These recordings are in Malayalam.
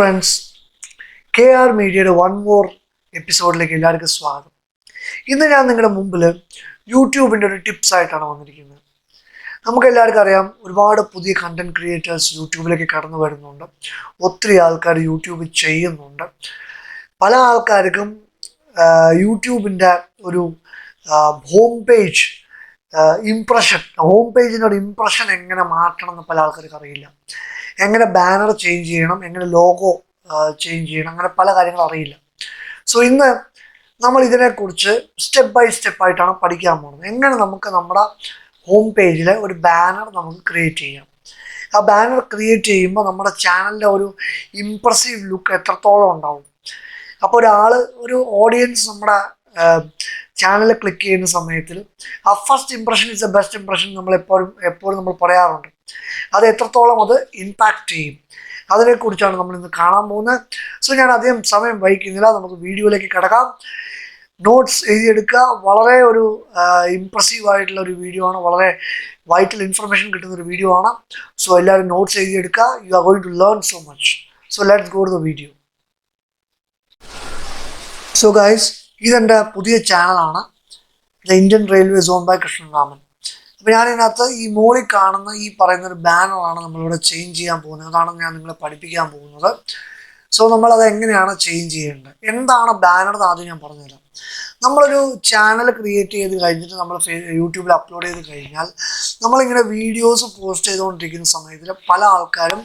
ഫ്രണ്ട്സ്, KRMEDIA വൺ മോർ എപ്പിസോഡിലേക്ക് എല്ലാവർക്കും സ്വാഗതം. ഇന്ന് ഞാൻ നിങ്ങളുടെ മുമ്പിൽ യൂട്യൂബിൻ്റെ ഒരു ടിപ്സ് ആയിട്ടാണ് വന്നിരിക്കുന്നത്. നമുക്ക് എല്ലാവർക്കും അറിയാം, ഒരുപാട് പുതിയ കണ്ടന്റ് ക്രിയേറ്റേഴ്സ് യൂട്യൂബിലേക്ക് കടന്നു വരുന്നുണ്ട്. ഒത്തിരി ആൾക്കാർ യൂട്യൂബ് ചെയ്യുന്നുണ്ട്. പല ആൾക്കാർക്കും യൂട്യൂബിൻ്റെ ഒരു ഹോം പേജ് ഹോം പേജിൻ്റെ ഒരു ഇംപ്രഷൻ എങ്ങനെ മാറ്റണം എന്ന് പല ആൾക്കാർക്ക് അറിയില്ല. എങ്ങനെ ബാനർ ചേഞ്ച് ചെയ്യണം, എങ്ങനെ ലോഗോ ചേഞ്ച് ചെയ്യണം, അങ്ങനെ പല കാര്യങ്ങളും അറിയില്ല. സോ ഇന്ന് നമ്മൾ ഇതിനെക്കുറിച്ച് സ്റ്റെപ്പ് ബൈ സ്റ്റെപ്പായിട്ടാണ് പഠിക്കാൻ പോകുന്നത്. എങ്ങനെ നമുക്ക് നമ്മുടെ ഹോം പേജിൽ ഒരു ബാനർ നമുക്ക് ക്രിയേറ്റ് ചെയ്യാം. ആ ബാനർ ക്രിയേറ്റ് ചെയ്യുമ്പോൾ നമ്മുടെ ചാനലിൻ്റെ ഒരു ഇംപ്രസീവ് ലുക്ക് എത്രത്തോളം ഉണ്ടാവും. അപ്പോൾ ഒരു ഓഡിയൻസ് നമ്മുടെ ചാനൽ ക്ലിക്ക് ചെയ്യുന്ന സമയത്തിൽ ആ first impression is the best impression നമ്മൾ എപ്പോഴും നമ്മൾ പറയാറുണ്ട്. അത് എത്രത്തോളം അത് ഇമ്പാക്റ്റ് ചെയ്യും, അതിനെക്കുറിച്ചാണ് നമ്മൾ ഇന്ന് കാണാൻ പോകുന്നത്. സോ ഞാൻ അധികം സമയം വഹിക്കുന്നില്ല, നമുക്ക് വീഡിയോയിലേക്ക് കിടക്കാം. നോട്ട്സ് എഴുതിയെടുക്കുക. വളരെ ഒരു ഇംപ്രസീവ് ആയിട്ടുള്ള ഒരു വീഡിയോ ആണ്, വളരെ വൈറ്റൽ ഇൻഫർമേഷൻ കിട്ടുന്ന ഒരു വീഡിയോ ആണ്. സോ എല്ലാവരും നോട്ട്സ് എഴുതിയെടുക്കുക. You are going to learn so much. So let's go to the video. So guys, ഇതെൻ്റെ പുതിയ ചാനലാണ്, the Indian railway zone by Krishnaraman. അപ്പോൾ ഞാനിതിനകത്ത് ഈ മോളിൽ കാണുന്ന ഈ പറയുന്നൊരു ബാനറാണ് നമ്മളിവിടെ ചേഞ്ച് ചെയ്യാൻ പോകുന്നത്. അതാണ് ഞാൻ നിങ്ങളെ പഠിപ്പിക്കാൻ പോകുന്നത്. സോ നമ്മളത് എങ്ങനെയാണ് ചേഞ്ച് ചെയ്യേണ്ടത്, എന്താണ് ബാനർ എന്ന് ആദ്യം ഞാൻ പറഞ്ഞുതരാം. നമ്മളൊരു ചാനൽ ക്രിയേറ്റ് ചെയ്ത് കഴിഞ്ഞിട്ട് നമ്മൾ യൂട്യൂബിൽ അപ്ലോഡ് ചെയ്ത് കഴിഞ്ഞാൽ നമ്മളിങ്ങനെ വീഡിയോസ് പോസ്റ്റ് ചെയ്തുകൊണ്ടിരിക്കുന്ന സമയത്തിൽ പല ആൾക്കാരും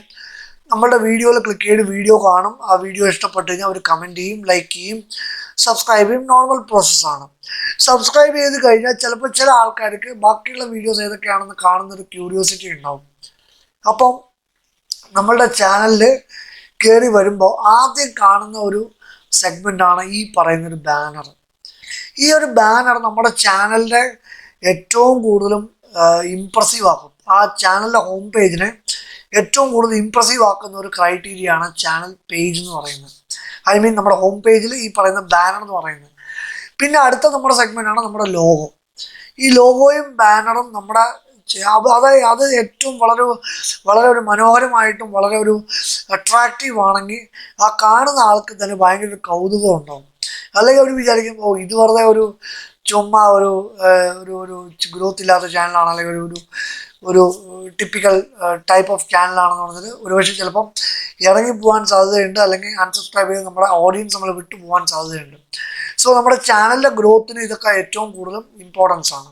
നമ്മളുടെ വീഡിയോയിൽ ക്ലിക്ക് ചെയ്ത് വീഡിയോ കാണും. ആ വീഡിയോ ഇഷ്ടപ്പെട്ട് കഴിഞ്ഞാൽ അവർ കമൻറ്റ് ചെയ്യും, ലൈക്ക് ചെയ്യും, സബ്സ്ക്രൈബ് ചെയ്യും. നോർമൽ പ്രോസസ്സാണ്. സബ്സ്ക്രൈബ് ചെയ്ത് കഴിഞ്ഞാൽ ചിലപ്പോൾ ചില ആൾക്കാർക്ക് ബാക്കിയുള്ള വീഡിയോസ് ഏതൊക്കെയാണെന്ന് കാണുന്നൊരു ക്യൂരിയോസിറ്റി ഉണ്ടാവും. അപ്പം നമ്മളുടെ ചാനലിൽ കയറി വരുമ്പോൾ ആദ്യം കാണുന്ന ഒരു സെഗ്മെൻ്റാണ് ഈ പറയുന്നൊരു ബാനർ. ഈ ഒരു ബാനർ നമ്മുടെ ചാനലിൻ്റെ ഏറ്റവും കൂടുതലും ഇംപ്രസീവ് ആക്കും. ആ ചാനലിൻ്റെ ഹോം പേജിനെ ഏറ്റവും കൂടുതൽ ഇംപ്രസീവ് ആക്കുന്ന ഒരു ക്രൈറ്റീരിയ ആണ് ചാനൽ പേജ് എന്ന് പറയുന്നത്. ഐ മീൻ നമ്മുടെ ഹോം പേജിൽ ഈ പറയുന്ന ബാനർ എന്ന് പറയുന്നത്. പിന്നെ അടുത്ത നമ്മുടെ സെഗ്മെൻ്റാണ് നമ്മുടെ ലോഗോ. ഈ ലോഗോയും ബാനറും നമ്മുടെ അത് ഏറ്റവും വളരെ ഒരു മനോഹരമായിട്ടും വളരെ ഒരു അട്രാക്റ്റീവ് ആണെങ്കിൽ ആ കാണുന്ന ആൾക്ക് തന്നെ ഭയങ്കര ഒരു കൗതുകം ഉണ്ടാവും. അല്ലെങ്കിൽ അവർ വിചാരിക്കും, ഓ ഇത് വെറുതെ ഒരു ചുമ്മാ ഒരു ഗ്രോത്ത് ഇല്ലാത്ത ചാനലാണ്, അല്ലെങ്കിൽ ഒരു ടിപ്പിക്കൽ ടൈപ്പ് ഓഫ് ചാനലാണെന്ന് പറഞ്ഞത് ഒരുപക്ഷെ ചിലപ്പം ഇറങ്ങി പോകാൻ സാധ്യതയുണ്ട്, അല്ലെങ്കിൽ അൺസബ്സ്ക്രൈബ് ചെയ്ത് നമ്മുടെ ഓഡിയൻസ് നമ്മൾ വിട്ടു പോകാൻ സാധ്യതയുണ്ട്. സോ നമ്മുടെ ചാനലിൻ്റെ ഗ്രോത്തിന് ഇതൊക്കെ ഏറ്റവും കൂടുതലും ഇമ്പോർട്ടൻസ് ആണ്.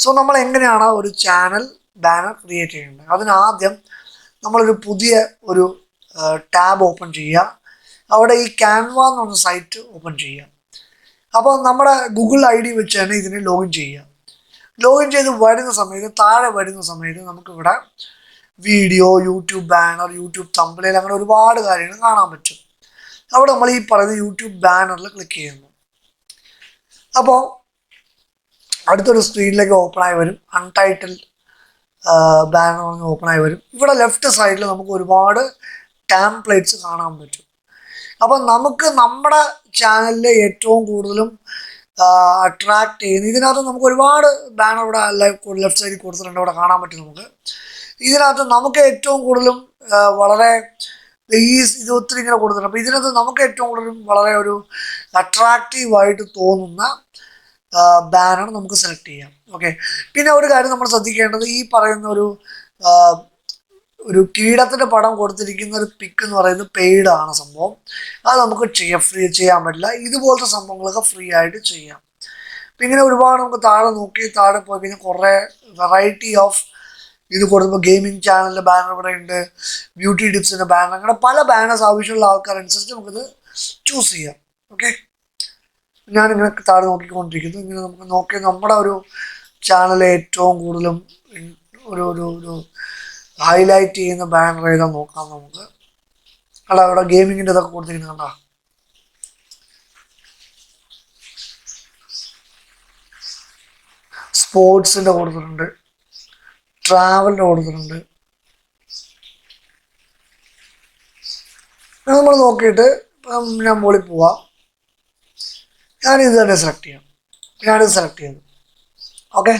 സോ നമ്മൾ എങ്ങനെയാണ് ഒരു ചാനൽ ബാനർ ക്രിയേറ്റ് ചെയ്യേണ്ടത്? അതിനാദ്യം നമ്മളൊരു പുതിയ ഒരു ടാബ് ഓപ്പൺ ചെയ്യുക. അവിടെ ഈ ക്യാൻവ എന്ന് പറഞ്ഞ സൈറ്റ് ഓപ്പൺ ചെയ്യുക. അപ്പോൾ നമ്മുടെ ഗൂഗിൾ ID വെച്ച് തന്നെ ഇതിനെ ലോഗിൻ ചെയ്യുക. ലോഗിൻ ചെയ്ത് താഴെ വരുന്ന സമയത്ത് നമുക്കിവിടെ video, YouTube banner, YouTube thumbnail, അങ്ങനെ ഒരുപാട് കാര്യങ്ങൾ കാണാൻ പറ്റും. അവിടെ നമ്മൾ ഈ പറയുന്ന യൂട്യൂബ് ബാനറിൽ ക്ലിക്ക് ചെയ്യുന്നു. അപ്പോൾ അടുത്തൊരു സ്ക്രീനിലേക്ക് ഓപ്പണായി വരും. അൺടൈറ്റിൽഡ് ബാനർ ഓപ്പണായി വരും. ഇവിടെ ലെഫ്റ്റ് സൈഡിൽ നമുക്ക് ഒരുപാട് ടെംപ്ലേറ്റ്സ് കാണാൻ പറ്റും. അപ്പം നമുക്ക് നമ്മുടെ ചാനലിൽ ഏറ്റവും കൂടുതലും അട്രാക്ട് ചെയ്യുന്ന ഇതിനകത്ത് നമുക്ക് ഒരുപാട് ബാനർ ഇവിടെ ലെഫ്റ്റ് സൈഡിൽ കൊടുത്തിട്ടുണ്ട്, ഇവിടെ കാണാൻ പറ്റും. നമുക്ക് ഇതിനകത്ത് നമുക്ക് ഏറ്റവും കൂടുതലും വളരെ ഇത് ഒത്തിരി ഇങ്ങനെ കൊടുത്തിട്ടുണ്ട്. അപ്പോൾ ഇതിനകത്ത് നമുക്ക് ഏറ്റവും കൂടുതലും വളരെ ഒരു അട്രാക്റ്റീവായിട്ട് തോന്നുന്ന ബാനർ നമുക്ക് സെലക്ട് ചെയ്യാം. ഓക്കെ. പിന്നെ ഒരു കാര്യം നമ്മൾ ശ്രദ്ധിക്കേണ്ടത്, ഈ പറയുന്ന ഒരു കീടത്തിൻ്റെ പടം കൊടുത്തിരിക്കുന്ന ഒരു പിക്ക് എന്ന് പറയുന്നത് പെയ്ഡ് ആണ് സംഭവം. അത് നമുക്ക് ഫ്രീ ചെയ്യാൻ പറ്റില്ല. ഇതുപോലത്തെ സംഭവങ്ങളൊക്കെ ഫ്രീ ആയിട്ട് ചെയ്യാം. അപ്പം ഇങ്ങനെ ഒരുപാട് നമുക്ക് താഴെ പോയി കഴിഞ്ഞാൽ കുറേ വെറൈറ്റി ഓഫ് ഇത് കൊടുക്കുമ്പോൾ ഗെയിമിംഗ് ചാനലിൻ്റെ ബാനർ ഇവിടെ ഉണ്ട്, ബ്യൂട്ടി ടിപ്സിൻ്റെ ബാനർ, അങ്ങനെ പല ബാനേഴ്സ് ആവശ്യമുള്ള ആൾക്കാരനുസരിച്ച് നമുക്കിത് ചൂസ് ചെയ്യാം. ഓക്കെ. ഞാനിങ്ങനെ താഴെ നോക്കിക്കൊണ്ടിരിക്കുന്നു. ഇങ്ങനെ നമുക്ക് നമ്മുടെ ഒരു ചാനൽ ഏറ്റവും കൂടുതലും ഒരു ഹൈലൈറ്റ് ചെയ്യുന്ന ബാനർ ഏതാ നോക്കാം നമുക്ക്. അല്ല, അവിടെ ഗെയിമിങ്ങിൻ്റെ ഇതൊക്കെ കൊടുത്തിരിക്കുന്നത് കണ്ടാ. സ്പോർട്സിൻ്റെ കൊടുത്തിട്ടുണ്ട്, ട്രാവലിൻ്റെ കൊടുത്തിട്ടുണ്ട്. നമ്മൾ നോക്കിയിട്ട് ഞാൻ മുകളിൽ പോവാം. ഞാനിത് തന്നെ സെലക്ട് ചെയ്യാം. ഞാനിത് സെലക്ട് ചെയ്തു. ഓക്കെ.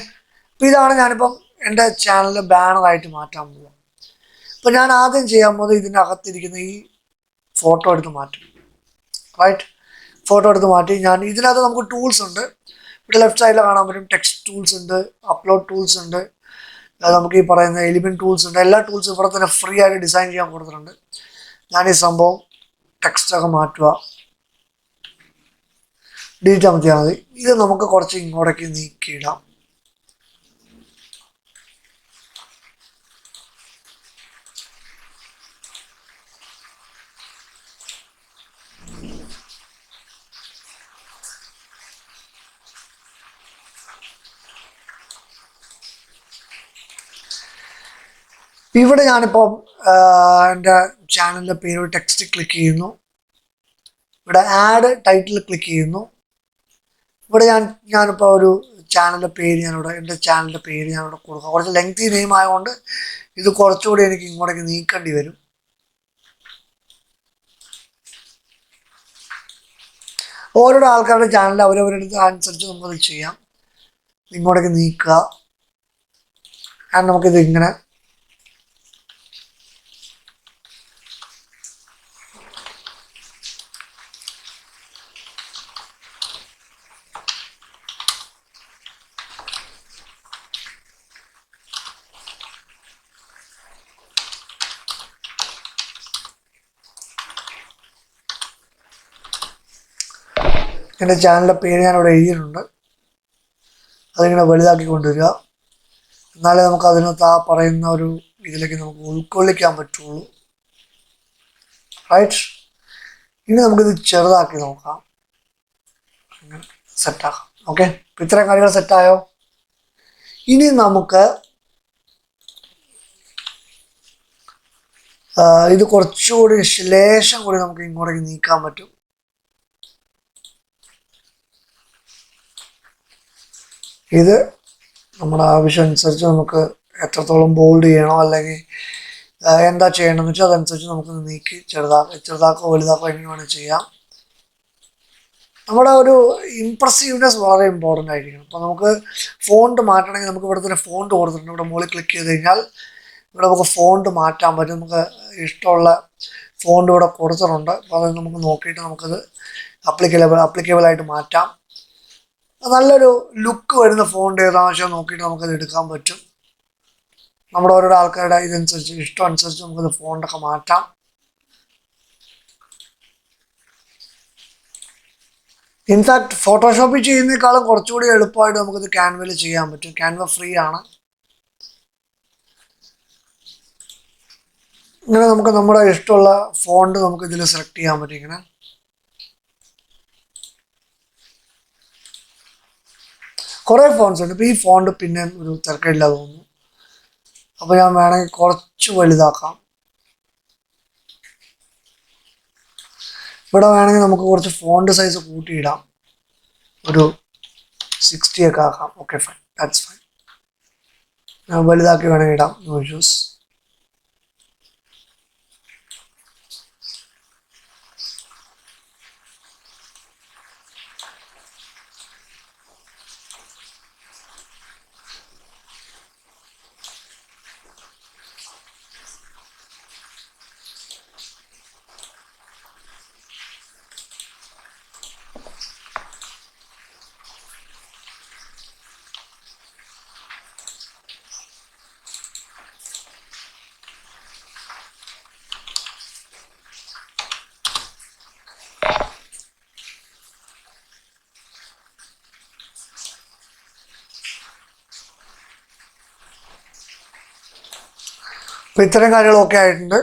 അപ്പോൾ ഇതാണ് ഞാനിപ്പം എൻ്റെ ചാനലിൽ ബാനറായിട്ട് മാറ്റാൻ പോവുക. അപ്പോൾ ഞാൻ ആദ്യം ചെയ്യാൻ പോകുന്നത് ഇതിൻ്റെ അകത്തിരിക്കുന്ന ഈ ഫോട്ടോ എടുത്ത് മാറ്റും. റൈറ്റ്, ഫോട്ടോ എടുത്ത് മാറ്റി ഞാൻ ഇതിനകത്ത് നമുക്ക് ടൂൾസ് ഉണ്ട്. ഇവിടെ ലെഫ്റ്റ് സൈഡിൽ കാണാൻ പറ്റും ടെക്സ്റ്റ് ടൂൾസ് ഉണ്ട്, അപ്ലോഡ് ടൂൾസ് ഉണ്ട്, നമുക്ക് ഈ പറയുന്ന എലിമെൻറ്റ് ടൂൾസ് ഉണ്ട്. എല്ലാ ടൂൾസും ഇവിടെ തന്നെ ഫ്രീ ആയിട്ട് ഡിസൈൻ ചെയ്യാൻ കൊടുത്തിട്ടുണ്ട്. ഞാൻ ഈ സംഭവം ടെക്സ്റ്റൊക്കെ മാറ്റുക, ഡിലീറ്റ് അമർത്തിയാൽ മതി. ഇത് നമുക്ക് കുറച്ച് ഇങ്ങോട്ടേക്ക് നീക്കിയിടാം. ഇവിടെ ഞാനിപ്പോൾ എൻ്റെ ചാനലിൻ്റെ പേര് ടെക്സ്റ്റ് ക്ലിക്ക് ചെയ്യുന്നു. ഇവിടെ ആഡ് ടൈറ്റിൽ ക്ലിക്ക് ചെയ്യുന്നു. ഇവിടെ ഞാനിപ്പോൾ ഒരു ചാനലിൻ്റെ പേര് എൻ്റെ ചാനലിൻ്റെ പേര് ഞാനിവിടെ കൊടുക്കുക. കുറച്ച് ലെങ്തി നെയിം ആയതുകൊണ്ട് ഇത് കുറച്ചുകൂടി എനിക്ക് ഇങ്ങോട്ടേക്ക് നീക്കേണ്ടി വരും. ഓരോ ആൾക്കാരുടെ ചാനൽ അവരവരുടെ അനുസരിച്ച് നമുക്കത് ചെയ്യാം. ഇങ്ങോട്ടേക്ക് നീക്കുക. നമുക്കിത് ഇങ്ങനെ എൻ്റെ ചാനലിൻ്റെ പേര് ഞാനിവിടെ എഴുതിയിട്ടുണ്ട്. അതിങ്ങനെ വലുതാക്കി കൊണ്ടുവരിക. എന്നാലേ നമുക്ക് അതിനകത്ത് ആ പറയുന്ന ഒരു ഇതിലേക്ക് നമുക്ക് ഉൾക്കൊള്ളിക്കാൻ പറ്റുള്ളൂ. റൈറ്റ്, ഇനി നമുക്കിത് ചെറുതാക്കി നോക്കാം, അങ്ങനെ സെറ്റാക്കാം. ഓക്കെ, ഇത്രയും കാര്യങ്ങൾ സെറ്റായോ? ഇനി നമുക്ക് ഇത് കുറച്ചുകൂടി ലേശം കൂടി നമുക്ക് ഇങ്ങോട്ടേക്ക് നീക്കാൻ പറ്റും. ഇത് നമ്മുടെ ആവശ്യം അനുസരിച്ച് നമുക്ക് എത്രത്തോളം ബോൾഡ് ചെയ്യണോ അല്ലെങ്കിൽ എന്താ ചെയ്യണമെന്ന് വെച്ചാൽ അതനുസരിച്ച് നമുക്ക് നീക്കി ചെറുതാക്കോ വലുതാക്കോ എങ്ങനെ വേണമെങ്കിൽ ചെയ്യാം. നമ്മുടെ ഒരു ഇംപ്രസീവ്നെസ് വളരെ ഇമ്പോർട്ടൻ്റ് ആയിരിക്കണം. അപ്പോൾ നമുക്ക് ഫോണ്ട് മാറ്റണമെങ്കിൽ നമുക്ക് ഇവിടെ തന്നെ ഫോണ്ട് കൊടുത്തിട്ടുണ്ട്. ഇവിടെ മുകളിൽ ക്ലിക്ക് ചെയ്ത് കഴിഞ്ഞാൽ ഇവിടെ നമുക്ക് ഫോണ്ട് മാറ്റാൻ പറ്റും. നമുക്ക് ഇഷ്ടമുള്ള ഫോണ്ട് ഇവിടെ കൊടുത്തിട്ടുണ്ട്. അപ്പോൾ അത് നമുക്ക് നോക്കിയിട്ട് നമുക്കത് അപ്ലിക്കബിൾ ആയിട്ട് മാറ്റാം. നല്ലൊരു ലുക്ക് വരുന്ന ഫോണ്ട് ഏതാണെന്ന് വെച്ചാൽ നോക്കിയിട്ട് നമുക്കത് എടുക്കാൻ പറ്റും. നമ്മുടെ ഓരോ ആൾക്കാരുടെ ഇതനുസരിച്ച് ഇഷ്ടം അനുസരിച്ച് നമുക്കത് ഫോണ്ടൊക്കെ മാറ്റാം. ഇൻഫാക്ട് ഫോട്ടോഷോപ്പിൽ ചെയ്യുന്നതിനേക്കാളും കുറച്ചുകൂടി എളുപ്പമായിട്ട് നമുക്കിത് ക്യാൻവയിൽ ചെയ്യാൻ പറ്റും. ക്യാൻവ ഫ്രീ ആണ്. ഇങ്ങനെ നമുക്ക് നമ്മുടെ ഇഷ്ടമുള്ള ഫോണ്ട് നമുക്ക് ഇതിൽ സെലക്ട് ചെയ്യാൻ പറ്റും. ഇങ്ങനെ കുറേ ഫോൺസ് ഉണ്ട്. ഇപ്പോൾ ഈ ഫോണ്ട് പിന്നെ ഒരു തിരക്കില്ല തോന്നുന്നു. അപ്പോൾ ഞാൻ വേണമെങ്കിൽ കുറച്ച് വലുതാക്കാം. ഇവിടെ വേണമെങ്കിൽ നമുക്ക് കുറച്ച് ഫോണ്ട് സൈസ് കൂട്ടിയിടാം. ഒരു 60 ഒക്കെ ആക്കാം. Okay, fine, that's fine. ഞാൻ വലുതാക്കി വേണമെങ്കിൽ ഇടാം, നോ ഇഷ്യൂസ്. അപ്പോൾ ഇത്തരം കാര്യങ്ങളൊക്കെ ആയിട്ടുണ്ട്.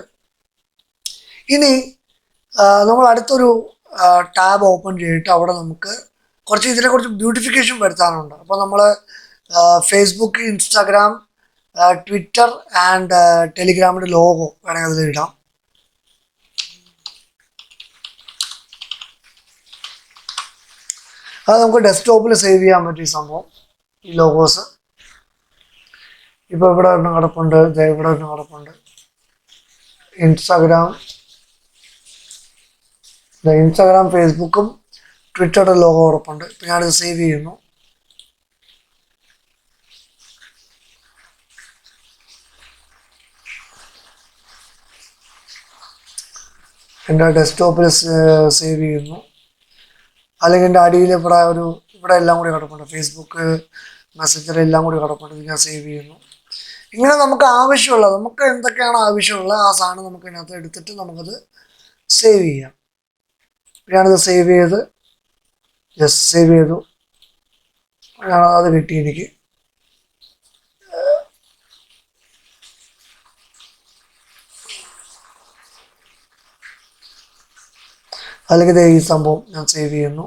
ഇനി നമ്മൾ അടുത്തൊരു ടാബ് ഓപ്പൺ ചെയ്തിട്ട് അവിടെ നമുക്ക് ഇതിനെക്കുറിച്ച് ബ്യൂട്ടിഫിക്കേഷൻ വരുത്താനുണ്ട്. അപ്പോൾ നമ്മൾ ഫേസ്ബുക്ക്, ഇൻസ്റ്റാഗ്രാം, ട്വിറ്റർ ആൻഡ് ടെലിഗ്രാമിൻ്റെ ലോഗോ വേണമെങ്കിൽ അതിൽ ഇടാം. അത് നമുക്ക് ഡെസ്ക്ടോപ്പിൽ സേവ് ചെയ്യാൻ പറ്റും ഈ സംഭവം, ഈ ലോഗോസ്. ഇപ്പോൾ ഇവിടെ ഒരെണ്ണം കിടപ്പുണ്ട്, ഇവിടെ ഒരെണ്ണം കിടപ്പുണ്ട്. ഇൻസ്റ്റാഗ്രാം, ഫേസ്ബുക്കും ട്വിറ്ററുടെ ലോഗോ ഉറപ്പുണ്ട്. ഇപ്പം ഞാനിത് സേവ് ചെയ്യുന്നു. എൻ്റെ ഡെസ്ക്ടോപ്പിൽ സേവ് ചെയ്യുന്നു. അല്ലെങ്കിൽ എൻ്റെ അടിയിൽ ഇവിടെ എല്ലാം കൂടി കിടപ്പുണ്ട്. ഫേസ്ബുക്ക്, മെസ്സഞ്ചർ എല്ലാം കൂടി കിടപ്പുണ്ട്. ഞാൻ സേവ് ചെയ്യുന്നു. ഇങ്ങനെ നമുക്ക് നമുക്ക് എന്തൊക്കെയാണ് ആവശ്യമുള്ളത് ആ സാധനം നമുക്ക് ഇതിനകത്ത് എടുത്തിട്ട് നമുക്കത് സേവ് ചെയ്യാം. ഞാനത് സേവ് ചെയ്ത് ജസ്റ്റ് സേവ് ചെയ്തു. അത് കിട്ടി എനിക്ക്. അല്ലെങ്കിൽ ഈ സംഭവം ഞാൻ സേവ് ചെയ്യുന്നു.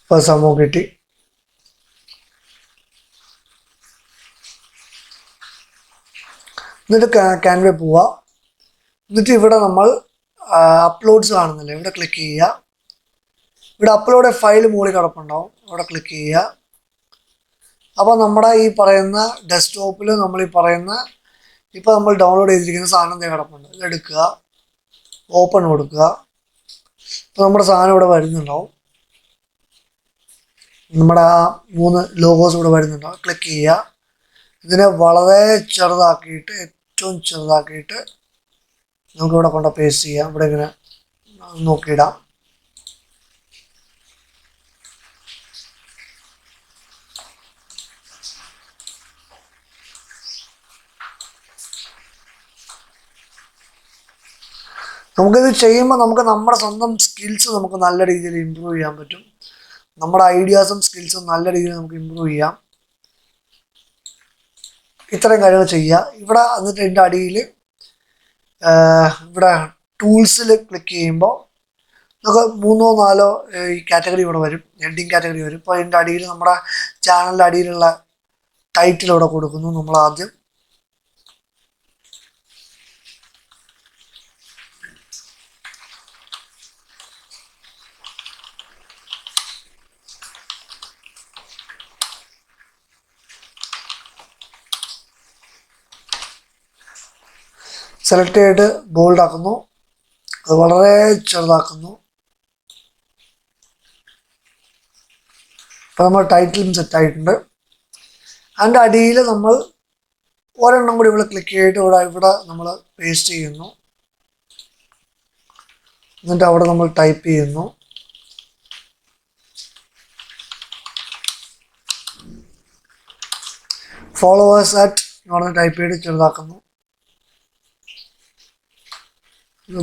ഇപ്പോൾ സംഭവം കിട്ടി. എന്നിട്ട് ക്യാൻവയിൽ പോവുക. എന്നിട്ട് ഇവിടെ നമ്മൾ അപ്ലോഡ്സ് കാണുന്നില്ല, ഇവിടെ ക്ലിക്ക് ചെയ്യുക. ഇവിടെ അപ്ലോഡ് ഫയൽ മുകളിൽ കിടപ്പുണ്ടാവും, അവിടെ ക്ലിക്ക് ചെയ്യുക. അപ്പോൾ നമ്മുടെ ഈ പറയുന്ന ഡെസ്ക്ടോപ്പിൽ നമ്മൾ ഈ പറയുന്ന ഇപ്പോൾ നമ്മൾ ഡൗൺലോഡ് ചെയ്തിരിക്കുന്ന സാധനം കിടപ്പുണ്ട്. ഇതെടുക്കുക, ഓപ്പൺ കൊടുക്കുക. ഇപ്പോൾ നമ്മുടെ സാധനം ഇവിടെ വരുന്നുണ്ടാവും. നമ്മുടെ ആ 3 ലോഗോസ് ഇവിടെ വരുന്നുണ്ടാവും. ക്ലിക്ക് ചെയ്യുക. ഇതിനെ വളരെ ചെറുതാക്കിയിട്ട്, ഏറ്റവും ചെറുതാക്കിയിട്ട് നമുക്കിവിടെ കൊണ്ട് പേസ്റ്റ് ചെയ്യാം. ഇവിടെ ഇങ്ങനെ നോക്കിയിടാം. നമുക്കിത് ചെയ്യുമ്പോൾ നമുക്ക് നമ്മുടെ സ്വന്തം സ്കിൽസ് നമുക്ക് നല്ല രീതിയിൽ ഇമ്പ്രൂവ് ചെയ്യാൻ പറ്റും. നമ്മുടെ ഐഡിയാസും സ്കിൽസും നല്ല രീതിയിൽ നമുക്ക് ഇമ്പ്രൂവ് ചെയ്യാം. ഇത്രയും കാര്യങ്ങൾ ചെയ്യുക. ഇവിടെ എന്നിട്ട് എൻ്റെ അടിയിൽ ഇവിടെ ടൂൾസിൽ ക്ലിക്ക് ചെയ്യുമ്പോൾ നമുക്ക് 3 or 4 ഈ കാറ്റഗറി ഇവിടെ വരും, ഹെഡിങ് കാറ്റഗറി വരും. ഇപ്പോൾ അതിൻ്റെ അടിയിൽ നമ്മുടെ ചാനലിൻ്റെ അടിയിലുള്ള ടൈറ്റിൽ ഇവിടെ കൊടുക്കുന്നു. നമ്മൾ ആദ്യം സെലക്ട് ചെയ്തിട്ട് ബോൾഡ് ആക്കുന്നു. അത് വളരെ ചെറുതാക്കുന്നു. ഇപ്പോൾ നമ്മൾ ടൈറ്റിലും സെറ്റായിട്ടുണ്ട്. അതിൻ്റെ അടിയിൽ നമ്മൾ ഒരെണ്ണം കൂടി ഇവിടെ ക്ലിക്ക് ചെയ്തിട്ട് ഇവിടെ നമ്മൾ പേസ്റ്റ് ചെയ്യുന്നു. എന്നിട്ട് അവിടെ നമ്മൾ ടൈപ്പ് ചെയ്യുന്നു. ഫോളോവേഴ്സ് അറ്റ് എന്ന് ടൈപ്പ് ചെയ്തിട്ട് ചെറുതാക്കുന്നു.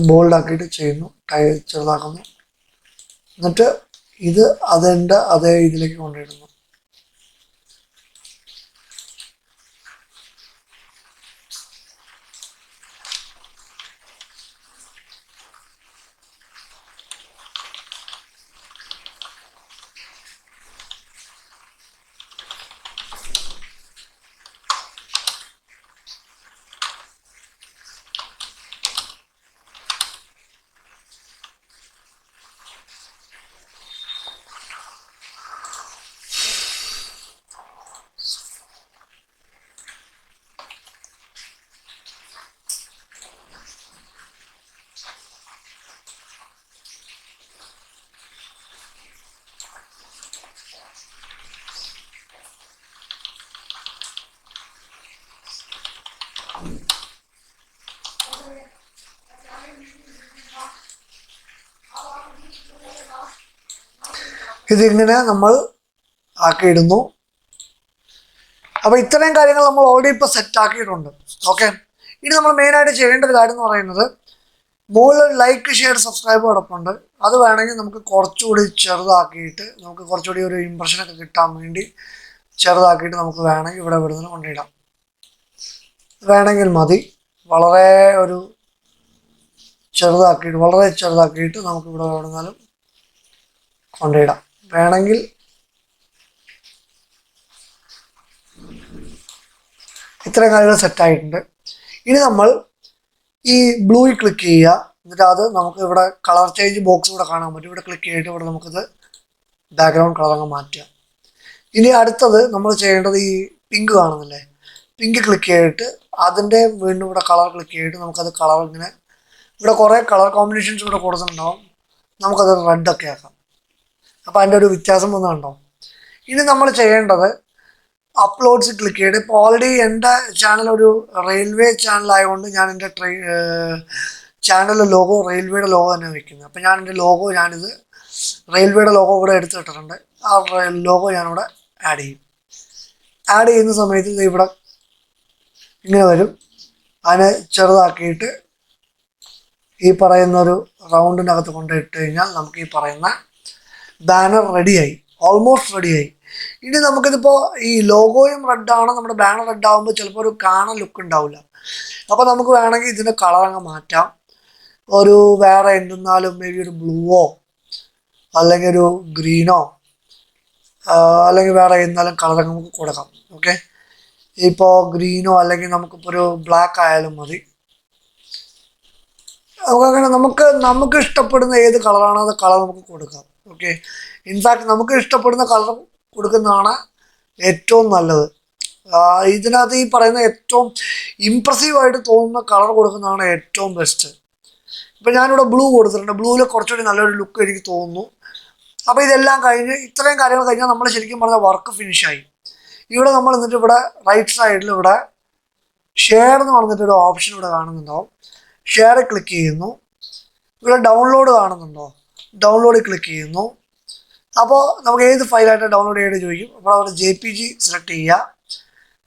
ബോൾഡ് ആക്കിയിട്ട് ചെയ്യുന്നു, ചെറുതാക്കുന്നു. എന്നിട്ട് ഇത് അതേ ഇതിലേക്ക് കൊണ്ടുവരുന്നു. ഇതിങ്ങനെ നമ്മൾ ആക്കിയിടുന്നു. അപ്പോൾ ഇത്രയും കാര്യങ്ങൾ നമ്മൾ ഓൾറെഡി ഇപ്പോൾ സെറ്റ് ആക്കിയിട്ടുണ്ട്. ഓക്കെ, ഇനി നമ്മൾ മെയിനായിട്ട് ചെയ്യേണ്ട ഒരു കാര്യം എന്ന് പറയുന്നത് മുകളിൽ ലൈക്ക്, ഷെയർ, സബ്സ്ക്രൈബ് കിടപ്പുണ്ട്. അത് വേണമെങ്കിൽ നമുക്ക് കുറച്ചുകൂടി ചെറുതാക്കിയിട്ട് നമുക്ക് കുറച്ചുകൂടി ഒരു ഇമ്പ്രഷനൊക്കെ കിട്ടാൻ വേണ്ടി ചെറുതാക്കിയിട്ട് നമുക്ക് വേണമെങ്കിൽ ഇവിടെ നിന്ന് കൊണ്ടിടാം. വേണമെങ്കിൽ മതി. വളരെ ചെറുതാക്കിയിട്ട് നമുക്ക് ഇവിടെ എവിടെന്നാലും കൊണ്ടിടാം. വേണമെങ്കിൽ ഇത്രയും കാര്യങ്ങൾ സെറ്റായിട്ടുണ്ട്. ഇനി നമ്മൾ ഈ ബ്ലൂയിൽ ക്ലിക്ക് ചെയ്യുക. എന്നിട്ട് അത് നമുക്ക് ഇവിടെ കളർ ചേഞ്ച് ബോക്സ് ഇവിടെ കാണാൻ പറ്റും. ഇവിടെ ക്ലിക്ക് ചെയ്തിട്ട് ഇവിടെ നമുക്കത് ബാക്ക്ഗ്രൗണ്ട് കളർ അങ്ങ് മാറ്റാം. ഇനി അടുത്തത് നമ്മൾ ചെയ്യേണ്ടത് ഈ പിങ്ക് കാണുന്നില്ലേ, പിങ്ക് ക്ലിക്ക് ചെയ്തിട്ട് അതിൻ്റെ വീണ്ടും ഇവിടെ കളർ ക്ലിക്ക് ചെയ്തിട്ട് നമുക്കത് കളർ ഇങ്ങനെ ഇവിടെ കുറേ കളർ കോമ്പിനേഷൻസ് ഇവിടെ കൊടുത്തിട്ടുണ്ടാവും. നമുക്കത് റെഡൊക്കെ ആക്കാം. അപ്പോൾ അതിൻ്റെ ഒരു വ്യത്യാസം വന്നു കണ്ടോ. ഇനി നമ്മൾ ചെയ്യേണ്ടത് അപ്ലോഡ്സ് ക്ലിക്ക് ചെയ്തിട്ട് ഇപ്പോൾ ഓൾറെഡി എൻ്റെ ചാനൽ ഒരു റെയിൽവേ ചാനലായതുകൊണ്ട് ഞാൻ എൻ്റെ ചാനലിലെ ലോഗോ റെയിൽവേയുടെ ലോഗോ തന്നെ വയ്ക്കുന്നത്. അപ്പോൾ ഞാൻ എൻ്റെ ലോഗോ ഞാനിത് റെയിൽവേയുടെ ലോഗോ ഇവിടെ എടുത്തിട്ടിട്ടുണ്ട്. ആ ലോഗോ ഞാനിവിടെ ആഡ് ചെയ്യും. ആഡ് ചെയ്യുന്ന സമയത്ത് ഇത് ഇവിടെ ഇങ്ങനെ വരും. അതിനെ ചെറുതാക്കിയിട്ട് ഈ പറയുന്നൊരു റൗണ്ടിനകത്ത് കൊണ്ടിട്ട് കഴിഞ്ഞാൽ നമുക്ക് ഈ പറയുന്ന ബാനർ റെഡിയായി, ഓൾമോസ്റ്റ് റെഡിയായി. ഇനി നമുക്കിതിപ്പോൾ ഈ ലോഗോയും റെഡാണ്, നമ്മുടെ ബാനർ റെഡ് ആകുമ്പോൾ ചിലപ്പോൾ ഒരു കാണാൻ ലുക്ക് ഉണ്ടാവില്ല. അപ്പോൾ നമുക്ക് വേണമെങ്കിൽ ഇതിൻ്റെ കളറങ്ങ് മാറ്റാം. ഒരു വേറെ എന്തെന്നാലും മേ ബി ഒരു ബ്ലൂവോ അല്ലെങ്കിൽ ഒരു ഗ്രീനോ അല്ലെങ്കിൽ വേറെ എന്നാലും കളർ നമുക്ക് കൊടുക്കാം. ഓക്കെ, ഇപ്പോൾ ഗ്രീനോ അല്ലെങ്കിൽ നമുക്കിപ്പോൾ ഒരു ബ്ലാക്ക് ആയാലും മതി. അങ്ങനെ നമുക്ക് ഇഷ്ടപ്പെടുന്ന ഏത് കളറാണോ അത് കളർ നമുക്ക് കൊടുക്കാം. ഓക്കെ, ഇൻഫാക്ട് നമുക്ക് ഇഷ്ടപ്പെടുന്ന കളർ കൊടുക്കുന്നതാണ് ഏറ്റവും നല്ലത്. ഇതിനകത്ത് ഈ പറയുന്ന ഏറ്റവും ഇമ്പ്രസീവായിട്ട് തോന്നുന്ന കളർ കൊടുക്കുന്നതാണ് ഏറ്റവും ബെസ്റ്റ്. ഇപ്പം ഞാനിവിടെ ബ്ലൂ കൊടുത്തിട്ടുണ്ട്. ബ്ലൂവിൽ കുറച്ചുകൂടി നല്ലൊരു ലുക്ക് എനിക്ക് തോന്നുന്നു. അപ്പോൾ ഇതെല്ലാം കഴിഞ്ഞ് ഇത്രയും കാര്യങ്ങൾ കഴിഞ്ഞാൽ നമ്മൾ ശരിക്കും പറഞ്ഞാൽ വർക്ക് ഫിനിഷായി. ഇവിടെ നമ്മൾ എന്നിട്ട് ഇവിടെ റൈറ്റ് സൈഡിൽ ഇവിടെ ഷെയർ എന്ന് പറഞ്ഞിട്ടൊരു ഓപ്ഷൻ ഇവിടെ കാണുന്നുണ്ടാവും. ഷെയർ ക്ലിക്ക് ചെയ്യുന്നു. ഇവിടെ ഡൗൺലോഡ് കാണുന്നുണ്ടോ? ഡൗൺലോഡ് ക്ലിക്ക് ചെയ്യുന്നു. അപ്പോൾ നമുക്ക് ഏത് ഫയലായിട്ട് ഡൗൺലോഡ് ചെയ്യേണ്ടത് ചോദിക്കും. അപ്പോൾ അവിടെ JPG സെലക്ട് ചെയ്യുക.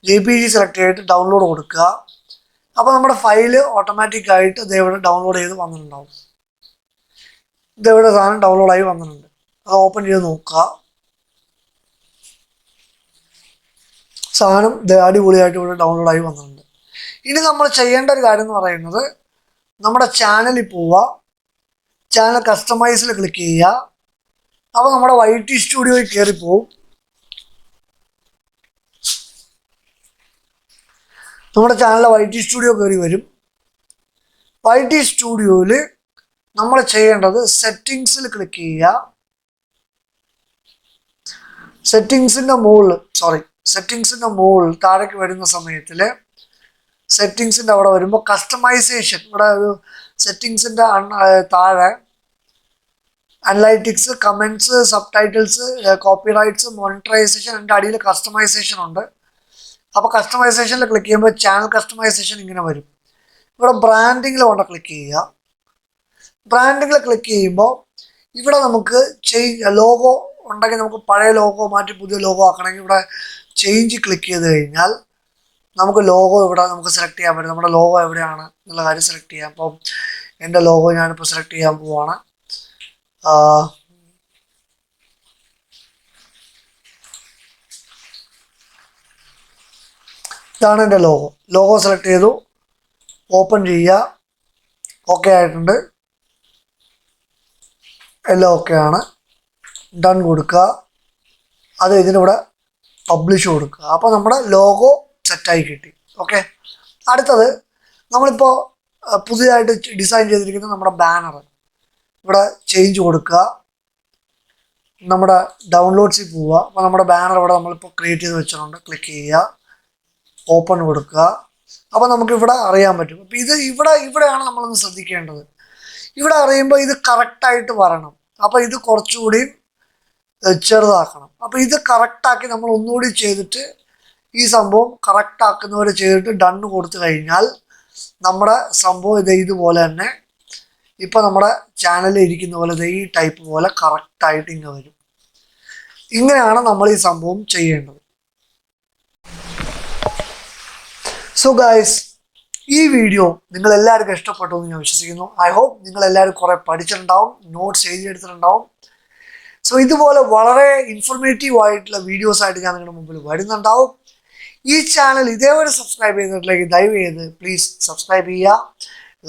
JPG സെലക്ട് ചെയ്തിട്ട് ഡൗൺലോഡ് കൊടുക്കുക. അപ്പോൾ നമ്മുടെ ഫയല് ഓട്ടോമാറ്റിക്കായിട്ട് ഇതേവിടെ ഡൗൺലോഡ് ചെയ്ത് വന്നിട്ടുണ്ടാവും. ഇതേവിടെ സാധനം ഡൗൺലോഡായി വന്നിട്ടുണ്ട്. അത് ഓപ്പൺ ചെയ്ത് നോക്കുക. സാധനം അടിപൊളിയായിട്ട് ഇവിടെ ഡൗൺലോഡായി വന്നിട്ടുണ്ട്. ഇനി നമ്മൾ ചെയ്യേണ്ട ഒരു കാര്യം എന്ന് പറയുന്നത് നമ്മുടെ ചാനലിൽ പോവുക, ചാനൽ കസ്റ്റമൈസിൽ ക്ലിക്ക് ചെയ്യുക. അപ്പോൾ നമ്മുടെ YT സ്റ്റുഡിയോയിൽ കയറിപ്പോവും. നമ്മുടെ ചാനലിലെ YT സ്റ്റുഡിയോ കയറി വരും. YT സ്റ്റുഡിയോയിൽ നമ്മൾ ചെയ്യേണ്ടത് സെറ്റിങ്സിൽ ക്ലിക്ക് ചെയ്യുക. സെറ്റിങ്സിൻ്റെ മുകളിൽ താഴേക്ക് വരുന്ന സമയത്തിൽ സെറ്റിങ്സിൻ്റെ അവിടെ വരുമ്പോൾ കസ്റ്റമൈസേഷൻ, ഇവിടെ ഒരു സെറ്റിങ്സിൻ്റെ താഴെ analytics, comments, subtitles, copyrights, monetization, എൻ്റെ അടിയിൽ കസ്റ്റമൈസേഷൻ ഉണ്ട്. അപ്പോൾ കസ്റ്റമൈസേഷനിൽ ക്ലിക്ക് ചെയ്യുമ്പോൾ ചാനൽ കസ്റ്റമൈസേഷൻ ഇങ്ങനെ വരും. ഇവിടെ ബ്രാൻഡിങ്ങിൽ കൊണ്ട് ക്ലിക്ക് ചെയ്യുക. ബ്രാൻഡിങ്ങിൽ ക്ലിക്ക് ചെയ്യുമ്പോൾ ഇവിടെ നമുക്ക് ലോഗോ ഉണ്ടെങ്കിൽ നമുക്ക് പഴയ ലോഗോ മാറ്റി പുതിയ ലോഗോ ആക്കണമെങ്കിൽ ഇവിടെ ചേഞ്ച് ക്ലിക്ക് ചെയ്ത് കഴിഞ്ഞാൽ നമുക്ക് ലോഗോ ഇവിടെ നമുക്ക് സെലക്ട് ചെയ്യാൻ പറ്റും. നമ്മുടെ ലോഗോ എവിടെയാണ് എന്നുള്ള കാര്യം സെലക്ട് ചെയ്യാം. അപ്പം എൻ്റെ ലോഗോ ഞാനിപ്പോൾ സെലക്ട് ചെയ്യാൻ പോവാണ്. ഇതാണ് എൻ്റെ ലോഗോ സെലക്ട് ചെയ്തു. ഓപ്പൺ ചെയ്യുക. ഓക്കെ ആയിട്ടുണ്ട്, എല്ലാം ഓക്കെ ആണ്. ഡൺ കൊടുക്കുക. അത് ഇതിനിവിടെ പബ്ലിഷ് കൊടുക്കുക. അപ്പോൾ നമ്മുടെ ലോഗോ സെറ്റായി കിട്ടി. ഓക്കെ, അടുത്തത് നമ്മളിപ്പോൾ പുതിയതായിട്ട് ഡിസൈൻ ചെയ്തിരിക്കുന്ന നമ്മുടെ ബാനർ ഇവിടെ ചേഞ്ച് കൊടുക്കുക. നമ്മുടെ ഡൗൺലോഡ്സിൽ പോവുക. അപ്പോൾ നമ്മുടെ ബാനർ ഇവിടെ നമ്മളിപ്പോൾ ക്രിയേറ്റ് ചെയ്ത് വെച്ചിട്ടുണ്ട്. ക്ലിക്ക് ചെയ്യുക, ഓപ്പൺ കൊടുക്കുക. അപ്പോൾ നമുക്കിവിടെ അറിയാൻ പറ്റും. അപ്പോൾ ഇവിടെയാണ് നമ്മളൊന്ന് ശ്രദ്ധിക്കേണ്ടത്. ഇവിടെ അറിയുമ്പോൾ ഇത് കറക്റ്റായിട്ട് വരണം. അപ്പോൾ ഇത് കുറച്ചുകൂടി ചെറുതാക്കണം. അപ്പോൾ ഇത് കറക്റ്റാക്കി നമ്മൾ ഒന്നുകൂടി ചെയ്തിട്ട് ഈ സംഭവം കറക്റ്റാക്കുന്നവരെ ചെയ്തിട്ട് ഡണ്ണ് കൊടുത്തു കഴിഞ്ഞാൽ നമ്മുടെ സംഭവം ഇതുപോലെ തന്നെ ഇപ്പോൾ നമ്മുടെ ചാനലിൽ ഇരിക്കുന്ന പോലെ ഈ ടൈപ്പ് പോലെ കറക്റ്റായിട്ട് ഇങ്ങനെ വരും. ഇങ്ങനെയാണ് നമ്മൾ ഈ സംഭവം ചെയ്യേണ്ടത്. സോ ഗൈസ്, ഈ വീഡിയോ നിങ്ങളെല്ലാവർക്കും ഇഷ്ടപ്പെട്ടു എന്ന് ഞാൻ വിശ്വസിക്കുന്നു. ഐ ഹോപ്പ് നിങ്ങളെല്ലാവരും കുറേ പഠിച്ചിട്ടുണ്ടാവും, നോട്ട്സ് എഴുതിയെടുത്തിട്ടുണ്ടാവും. സോ ഇതുപോലെ വളരെ ഇൻഫോർമേറ്റീവ് ആയിട്ടുള്ള വീഡിയോസായിട്ട് ഞാൻ നിങ്ങളുടെ മുമ്പിൽ വരുന്നുണ്ടാവും. ഈ ചാനൽ ഇതേവരെ സബ്സ്ക്രൈബ് ചെയ്തിട്ടില്ലെങ്കിൽ ദയവ് ചെയ്ത് പ്ലീസ് സബ്സ്ക്രൈബ് ചെയ്യുക,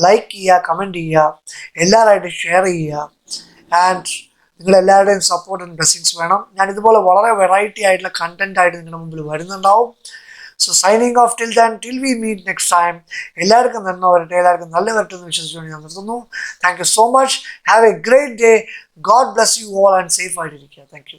ലൈക്ക് ചെയ്യുക, കമൻറ്റ് ചെയ്യുക, എല്ലാവരായിട്ടും ഷെയർ ചെയ്യുക. ആൻഡ് നിങ്ങളെല്ലാവരുടെയും സപ്പോർട്ട് ആൻഡ് ബ്ലെസ്സിങ്സ് വേണം. ഞാൻ ഇതുപോലെ വളരെ വെറൈറ്റി ആയിട്ടുള്ള കണ്ടന്റ് ആയിട്ട് നിങ്ങളുടെ മുമ്പിൽ വരുന്നുണ്ടാവും. So signing off till we meet next time. എല്ലാവർക്കും നന്മ വരട്ടെ, എല്ലാവർക്കും നല്ല വരട്ടെ എന്ന് വിശ്വസിച്ചുകൊണ്ട് ഞാൻ നിർത്തുന്നു. Thank you so much. Have a great day. God bless you all and safe ആയിട്ടിരിക്കുക. Thank U.